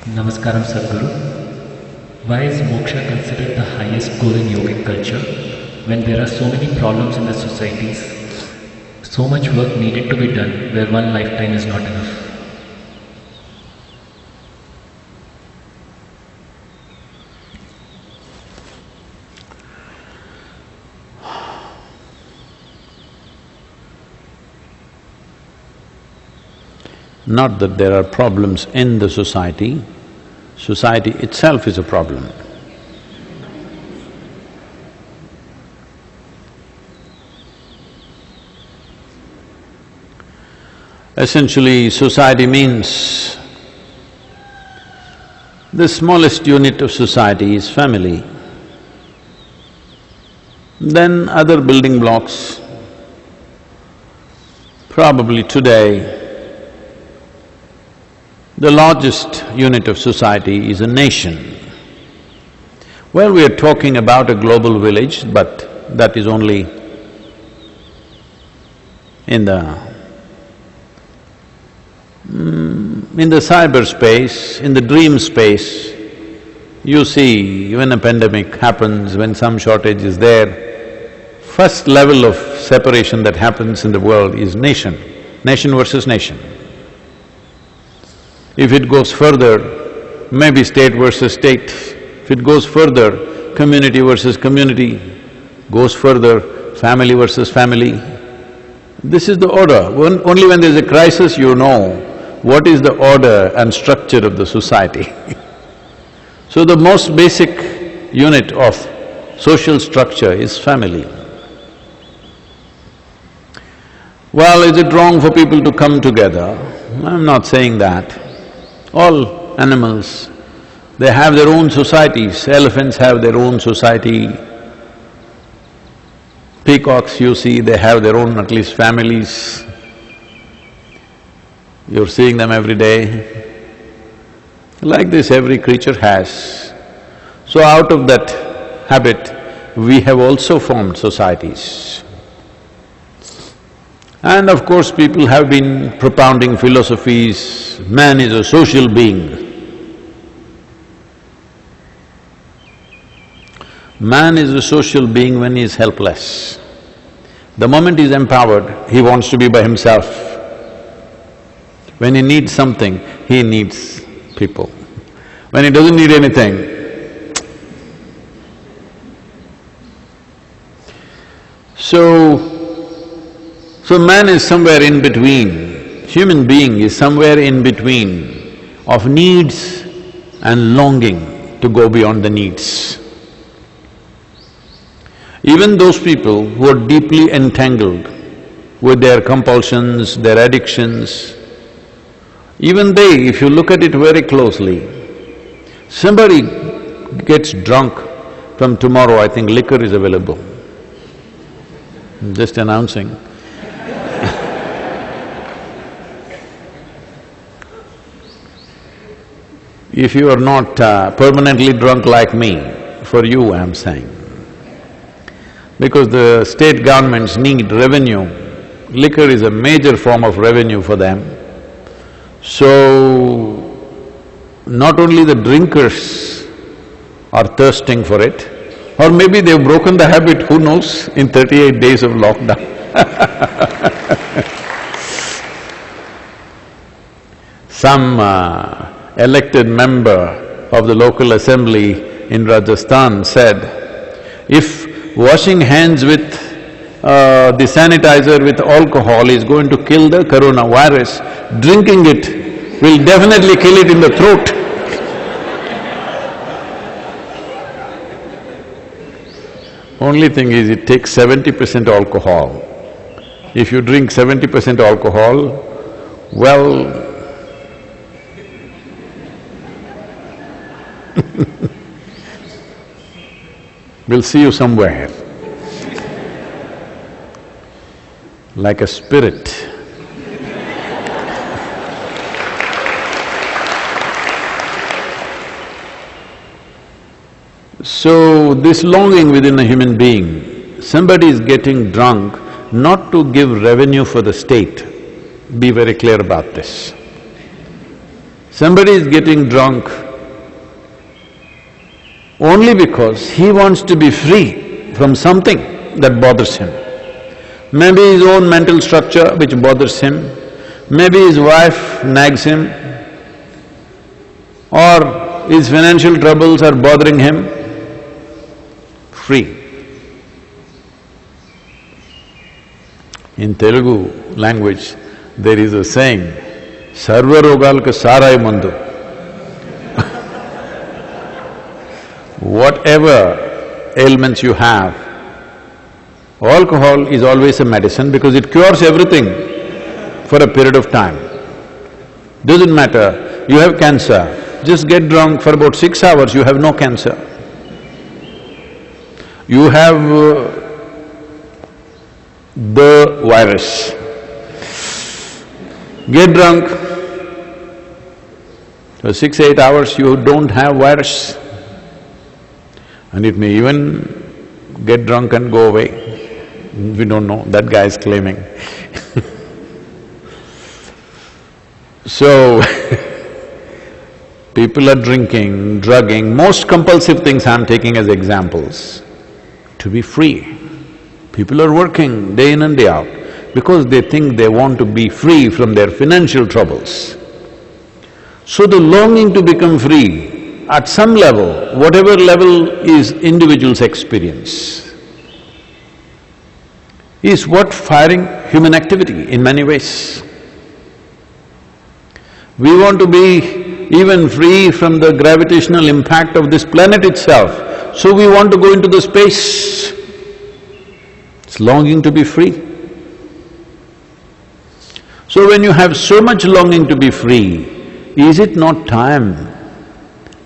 Namaskaram Sadhguru. Why is moksha considered the highest goal in yogic culture when there are so many problems in the societies, so much work needed to be done where one lifetime is not enough? Not that there are problems in the society itself is a problem. Essentially, society means the smallest unit of society is family. Then other building blocks. Probably today, the largest unit of society is a nation. Well, we are talking about a global village, but that is only in the cyberspace, in the dream space. You see, when a pandemic happens, when some shortage is there, first level of separation that happens in the world is nation versus nation. If it goes further, maybe state versus state. If it goes further, community versus community. Goes further, family versus family. This is the order. Only when there's a crisis you know what is the order and structure of the society. So the most basic unit of social structure is family. Well, is it wrong for people to come together? I'm not saying that. All animals, they have their own societies. Elephants have their own society. Peacocks, you see, they have their own at least families. You're seeing them every day. Like this, every creature has. So out of that habit, we have also formed societies. And of course, people have been propounding philosophies, man is a social being. Man is a social being when he is helpless. The moment he is empowered, he wants to be by himself. When he needs something, he needs people. When he doesn't need anything, So man is somewhere in between, human being is somewhere in between of needs and longing to go beyond the needs. Even those people who are deeply entangled with their compulsions, their addictions, even they, if you look at it very closely, somebody gets drunk, from tomorrow I think liquor is available. I'm just announcing. If you are not permanently drunk like me, for you I'm saying, because the state governments need revenue, liquor is a major form of revenue for them. So, not only the drinkers are thirsting for it, or maybe they've broken the habit, who knows, in 38 days of lockdown. Some elected member of the local assembly in Rajasthan said, if washing hands with the sanitizer with alcohol is going to kill the coronavirus, drinking it will definitely kill it in the throat. Only thing is, it takes 70% alcohol. If you drink 70% alcohol, well, we'll see you somewhere, like a spirit. So, this longing within a human being, somebody is getting drunk not to give revenue for the state, be very clear about this. Somebody is getting drunk only because he wants to be free from something that bothers him. Maybe his own mental structure which bothers him, maybe his wife nags him, or his financial troubles are bothering him. Free. In Telugu language, there is a saying, Sarva rogalka sarai mandu. Whatever ailments you have, alcohol is always a medicine because it cures everything for a period of time. Doesn't matter, you have cancer, just get drunk for about 6 hours, you have no cancer. You have the virus. Get drunk, for 6–8 hours you don't have virus. And it may even get drunk and go away. We don't know, that guy is claiming. So, people are drinking, drugging, most compulsive things I'm taking as examples, to be free. People are working day in and day out because they think they want to be free from their financial troubles. So the longing to become free, at some level, whatever level is individual's experience, is what firing human activity in many ways. We want to be even free from the gravitational impact of this planet itself, so we want to go into the space. It's longing to be free. So when you have so much longing to be free, is it not time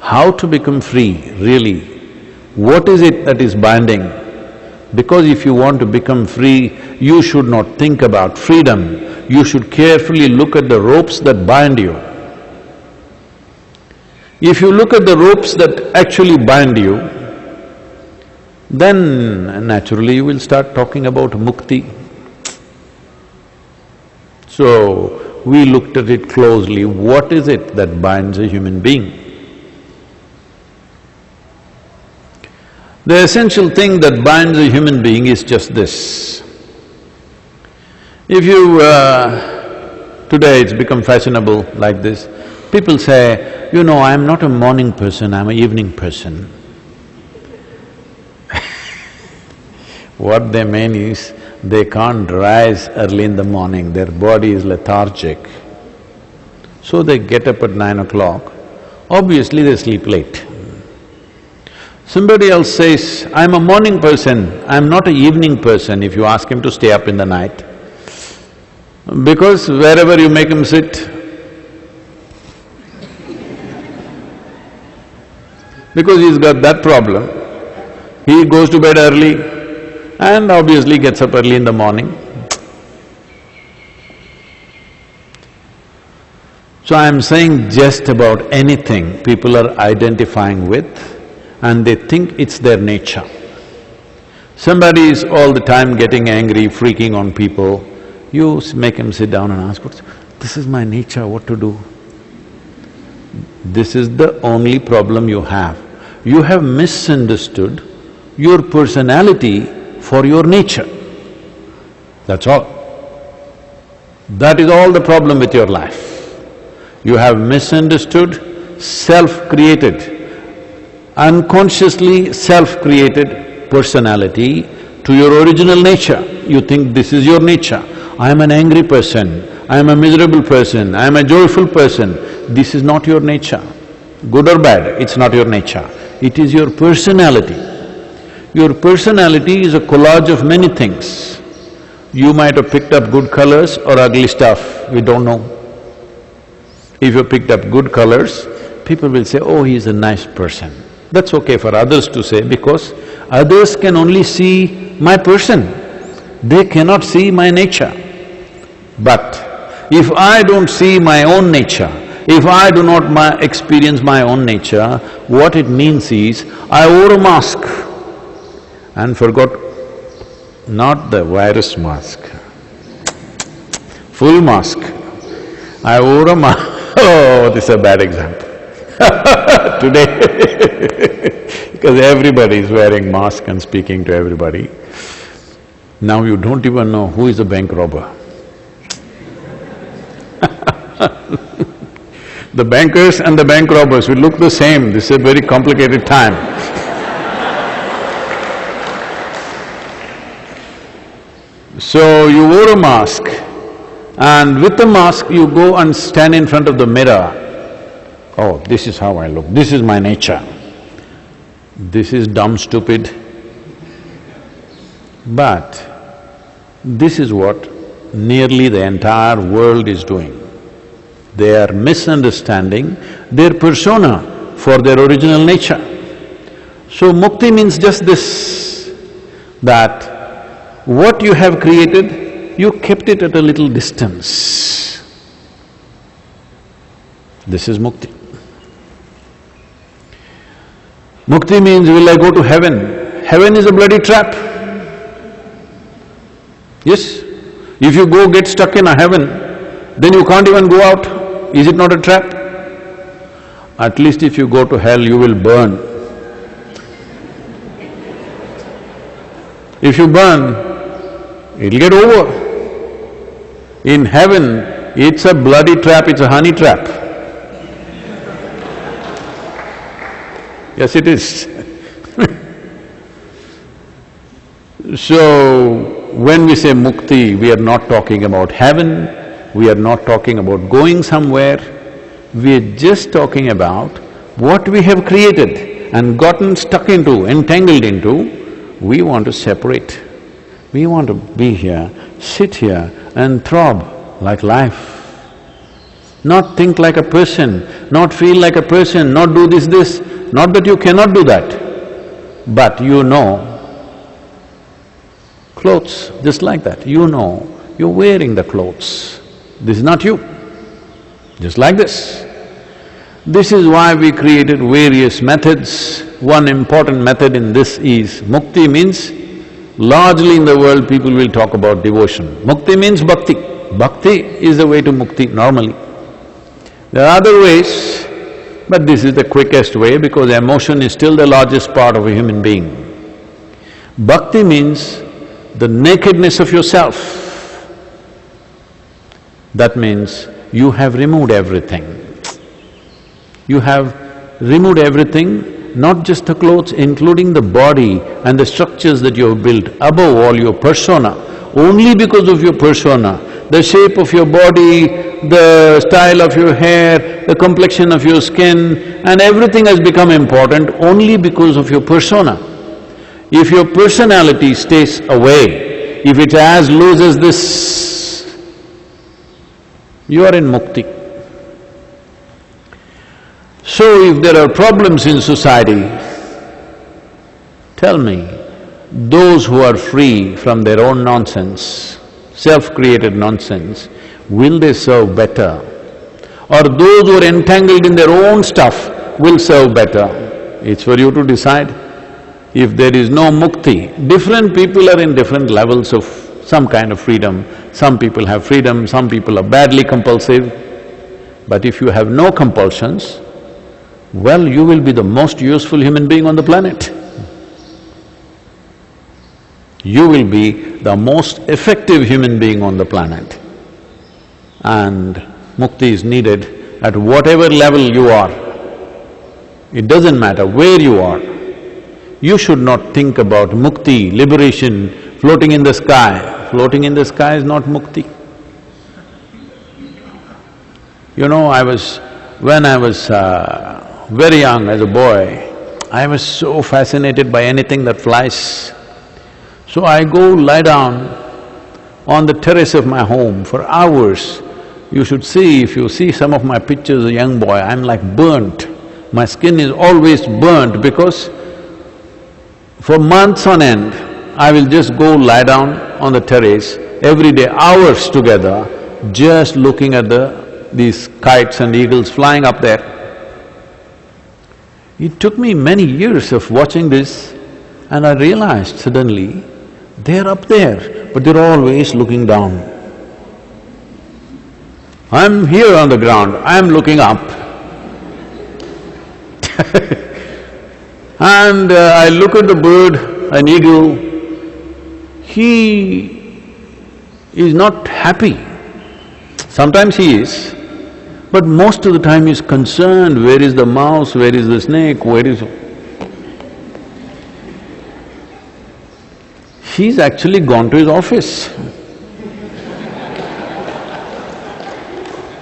how to become free, really? What is it that is binding? Because if you want to become free, you should not think about freedom, you should carefully look at the ropes that bind you. If you look at the ropes that actually bind you, then naturally you will start talking about mukti. So, we looked at it closely, what is it that binds a human being? The essential thing that binds a human being is just this. If you… today it's become fashionable like this, people say, you know, I'm not a morning person, I'm an evening person. What they mean is, they can't rise early in the morning, their body is lethargic. So they get up at 9 o'clock, obviously they sleep late. Somebody else says, I'm a morning person, I'm not an evening person, if you ask him to stay up in the night. Because wherever you make him sit, because he's got that problem, he goes to bed early and obviously gets up early in the morning. So I'm saying just about anything people are identifying with and they think it's their nature. Somebody is all the time getting angry, freaking on people, you make him sit down and ask, this is my nature, what to do? This is the only problem you have. You have misunderstood your personality for your nature. That's all. That is all the problem with your life. You have misunderstood self-created, unconsciously self-created personality to your original nature. You think this is your nature. I am an angry person, I am a miserable person, I am a joyful person. This is not your nature. Good or bad, it's not your nature. It is your personality. Your personality is a collage of many things. You might have picked up good colors or ugly stuff, we don't know. If you picked up good colors, people will say, oh, he's a nice person. That's okay for others to say because others can only see my person, they cannot see my nature. But if I don't see my own nature, if I do not experience my own nature, what it means is, I wore a mask and forgot, not the virus mask, full mask. I wore a Oh, this is a bad example today because everybody is wearing mask and speaking to everybody. Now you don't even know who is a bank robber. The bankers and the bank robbers will look the same. This is a very complicated time. So you wore a mask, and with the mask you go and stand in front of the mirror. Oh, this is how I look, this is my nature. This is dumb, stupid. But this is what nearly the entire world is doing. They are misunderstanding their persona for their original nature. So mukti means just this, that what you have created, you kept it at a little distance. This is mukti. Mukti means, will I go to heaven? Heaven is a bloody trap. Yes? If you go get stuck in a heaven, then you can't even go out. Is it not a trap? At least if you go to hell, you will burn. If you burn, it'll get over. In heaven, it's a bloody trap, it's a honey trap. Yes, it is. So, when we say mukti, we are not talking about heaven, we are not talking about going somewhere, we are just talking about what we have created and gotten stuck into, entangled into, we want to separate. We want to be here, sit here and throb like life. Not think like a person, not feel like a person, not do this. Not that you cannot do that, but you know clothes just like that. You know you're wearing the clothes. This is not you, just like this. This is why we created various methods. One important method in this is mukti means, largely in the world people will talk about devotion. Mukti means bhakti. Bhakti is the way to mukti normally. There are other ways, but this is the quickest way because emotion is still the largest part of a human being. Bhakti means the nakedness of yourself. That means you have removed everything. You have removed everything, not just the clothes, including the body and the structures that you have built, above all your persona. Only because of your persona, the shape of your body, the style of your hair, the complexion of your skin, and everything has become important only because of your persona. If your personality stays away, if it's as loose as this, you are in mukti. So if there are problems in society, tell me, those who are free from their own nonsense, self-created nonsense, will they serve better? Or those who are entangled in their own stuff will serve better? It's for you to decide. If there is no mukti, different people are in different levels of some kind of freedom. Some people have freedom, some people are badly compulsive. But if you have no compulsions, well, you will be the most useful human being on the planet. You will be the most effective human being on the planet. And mukti is needed at whatever level you are. It doesn't matter where you are. You should not think about mukti, liberation, floating in the sky. Floating in the sky is not mukti. You know, when I was very young as a boy, I was so fascinated by anything that flies. So I go lie down on the terrace of my home for hours. You should see, if you see some of my pictures as a young boy, I'm like burnt. My skin is always burnt because for months on end, I will just go lie down on the terrace every day, hours together, just looking at these kites and eagles flying up there. It took me many years of watching this and I realized suddenly, they're up there, but they're always looking down. I'm here on the ground, I'm looking up. And I look at the bird, an eagle, he is not happy. Sometimes he is, but most of the time he's concerned, where is the mouse, where is the snake, where is… He's actually gone to his office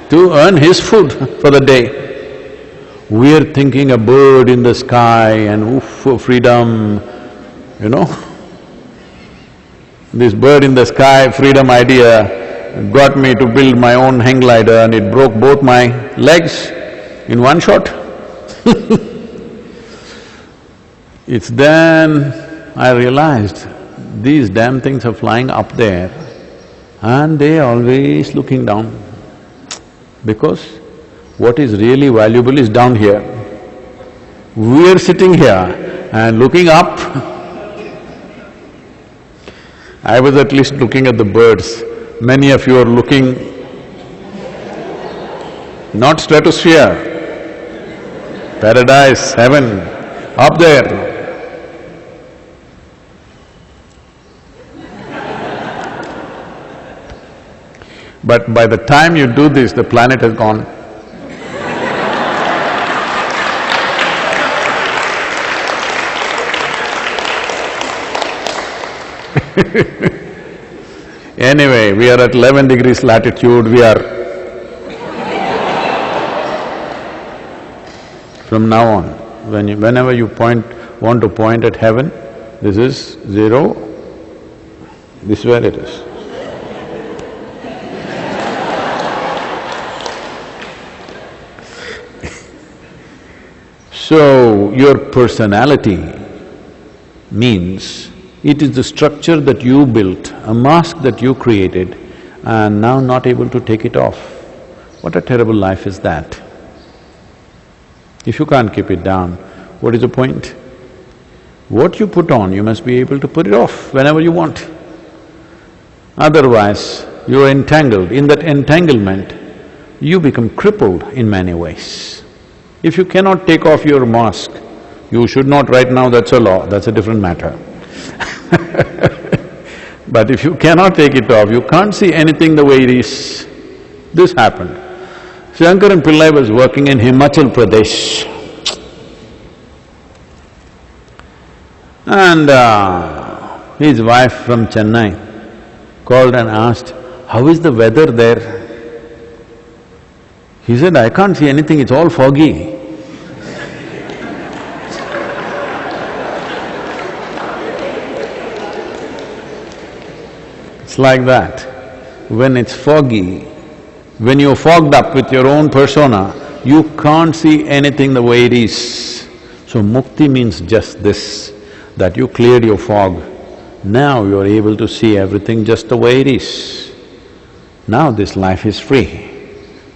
to earn his food for the day. We're thinking a bird in the sky and oof, for freedom, you know. This bird in the sky, freedom idea got me to build my own hang glider and it broke both my legs in one shot. It's then I realized these damn things are flying up there and they're always looking down, because what is really valuable is down here. We're sitting here and looking up. I was at least looking at the birds. Many of you are looking not stratosphere, paradise, heaven, up there. But by the time you do this, the planet has gone. Anyway, we are at 11 degrees latitude, we are… From now on, whenever you want to point at heaven, this is zero, this is where it is. So, your personality means it is the structure that you built, a mask that you created, and now not able to take it off. What a terrible life is that. If you can't keep it down, what is the point? What you put on, you must be able to put it off whenever you want. Otherwise, you are entangled. In that entanglement, you become crippled in many ways. If you cannot take off your mask, you should not right now, that's a law, that's a different matter. But if you cannot take it off, you can't see anything the way it is. This happened. Shankaran Pillai was working in Himachal Pradesh. And his wife from Chennai called and asked, "How is the weather there?" He said, "I can't see anything, it's all foggy." It's like that. When it's foggy, when you're fogged up with your own persona, you can't see anything the way it is. So mukti means just this, that you cleared your fog. Now you're able to see everything just the way it is. Now this life is free.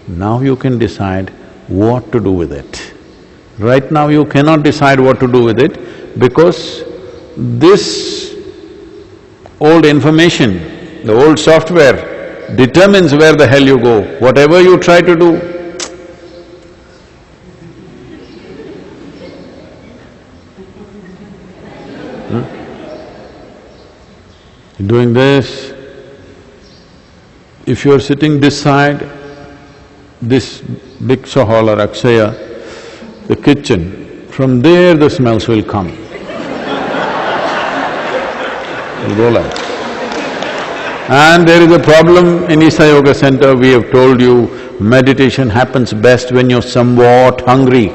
Now you can decide what to do with it. Right now you cannot decide what to do with it because this old information, the old software determines where the hell you go, whatever you try to do. Doing this, if you're sitting this side, this big hall or Akshaya, the kitchen, from there the smells will come. It'll go like… And there is a problem in Isha Yoga Center, we have told you, meditation happens best when you're somewhat hungry.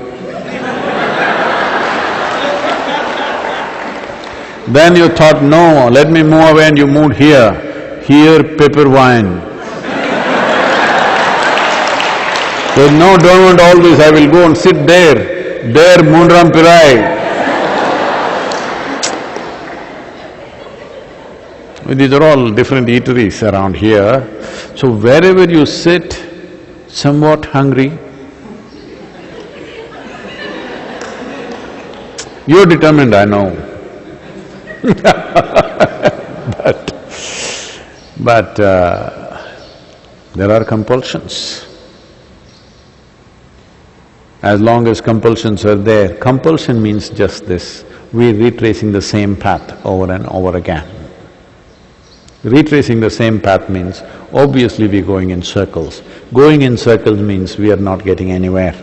Then you thought, no, let me move away, and you moved here. Here, pepper wine. So, no, don't want all this, I will go and sit there. There, Moonram Pirai. These are all different eateries around here. So wherever you sit, somewhat hungry, you're determined, I know. But there are compulsions. As long as compulsions are there, compulsion means just this, we're retracing the same path over and over again. Retracing the same path means, obviously we're going in circles. Going in circles means we are not getting anywhere.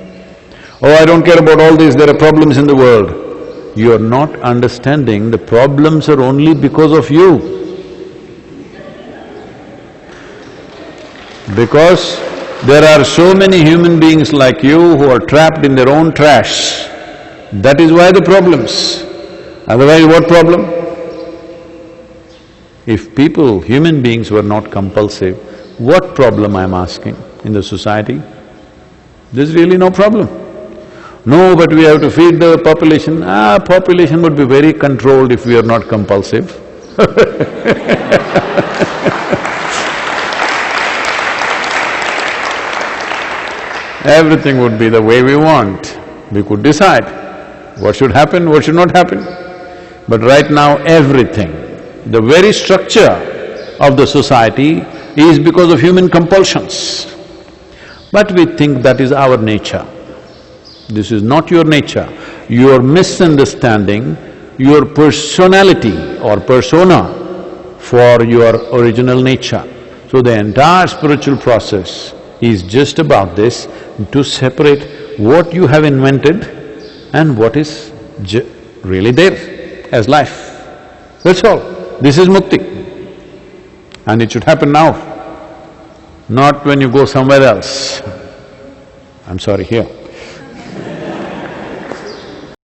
Oh, I don't care about all this, there are problems in the world. You are not understanding the problems are only because of you. Because there are so many human beings like you who are trapped in their own trash. That is why the problems. Otherwise, what problem? If people, human beings were not compulsive, what problem I'm asking in the society? There's really no problem. No, but we have to feed the population. Population would be very controlled if we are not compulsive. Everything would be the way we want. We could decide what should happen, what should not happen. But right now everything, the very structure of the society is because of human compulsions. But we think that is our nature. This is not your nature. You are misunderstanding your personality or persona for your original nature. So the entire spiritual process is just about this, to separate what you have invented and what is really there as life. That's all. This is mukti. And it should happen now, not when you go somewhere else. I'm sorry, here.